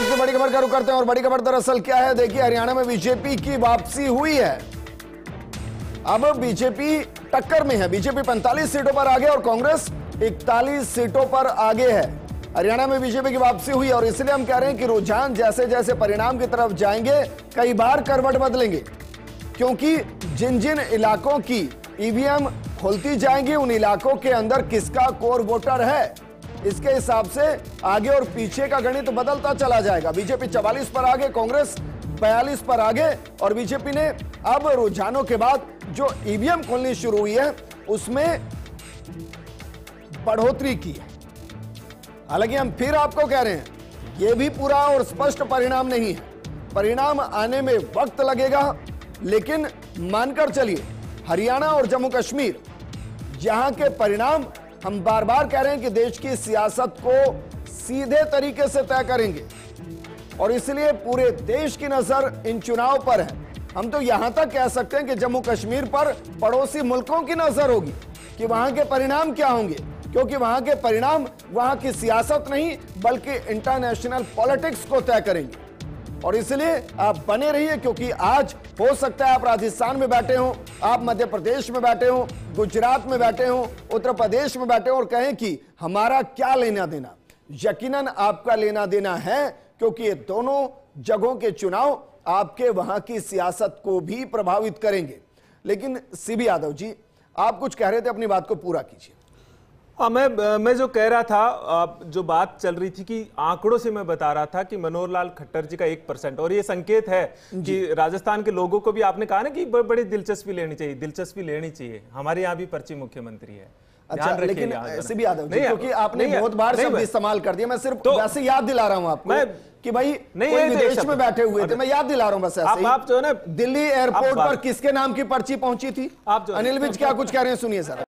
वक्त की बड़ी खबर का रुख करते हैं और बड़ी खबर दरअसल क्या है, देखिए हरियाणा में बीजेपी की वापसी हुई है। अब बीजेपी टक्कर में है। बीजेपी 45 सीटों पर आगे और कांग्रेस 41 सीटों पर आगे है। हरियाणा में बीजेपी की वापसी हुई और इसलिए हम कह रहे हैं कि रुझान जैसे जैसे परिणाम की तरफ जाएंगे कई बार करवट बदलेंगे, क्योंकि जिन जिन इलाकों की ईवीएम खुलती जाएंगी उन इलाकों के अंदर किसका कोर वोटर है, इसके हिसाब से आगे और पीछे का गणित बदलता चला जाएगा। बीजेपी 44 पर आगे, कांग्रेस 42 पर आगे और बीजेपी ने अब रुझानों के बाद जो ईवीएम खोलनी शुरू हुई है उसमें बढ़ोतरी की है। हालांकि हम फिर आपको कह रहे हैं यह भी पूरा और स्पष्ट परिणाम नहीं है, परिणाम आने में वक्त लगेगा, लेकिन मानकर चलिए हरियाणा और जम्मू कश्मीर जहां के परिणाम हम बार बार कह रहे हैं कि देश की सियासत को सीधे तरीके से तय करेंगे और इसलिए पूरे देश की नजर इन चुनाव पर है। हम तो यहां तक कह सकते हैं कि जम्मू कश्मीर पर पड़ोसी मुल्कों की नजर होगी कि वहां के परिणाम क्या होंगे, क्योंकि वहां के परिणाम वहां की सियासत नहीं बल्कि इंटरनेशनल पॉलिटिक्स को तय करेंगे। और इसलिए आप बने रहिए, क्योंकि आज हो सकता है आप राजस्थान में बैठे हो, आप मध्य प्रदेश में बैठे हो, गुजरात में बैठे हो, उत्तर प्रदेश में बैठे हो और कहें कि हमारा क्या लेना देना। यकीनन आपका लेना देना है, क्योंकि ये दोनों जगहों के चुनाव आपके वहां की सियासत को भी प्रभावित करेंगे। लेकिन सीबी यादव जी, आप कुछ कह रहे थे, अपनी बात को पूरा कीजिए। हाँ, मैं जो कह रहा था, जो बात चल रही थी कि आंकड़ों से मैं बता रहा था कि मनोहर लाल खट्टर जी का 1%, और ये संकेत है कि राजस्थान के लोगों को भी आपने कहा ना कि बड़ी दिलचस्पी लेनी चाहिए, दिलचस्पी लेनी चाहिए। हमारे यहाँ भी पर्ची मुख्यमंत्री है। अच्छा, लेकिन सीबी यादव जी, क्योंकि आपने बहुत बार शब्द इस्तेमाल कर दिया, मैं सिर्फ वैसे याद दिला रहा हूं आपको कि भाई कोई विदेश में बैठे हुए थे, मैं याद दिला रहा हूं बस ऐसे ही। आप जो है ना, दिल्ली एयरपोर्ट पर किसके नाम की पर्ची पहुंची थी? अनिल विज क्या कुछ कह रहे हैं, सुनिए सर।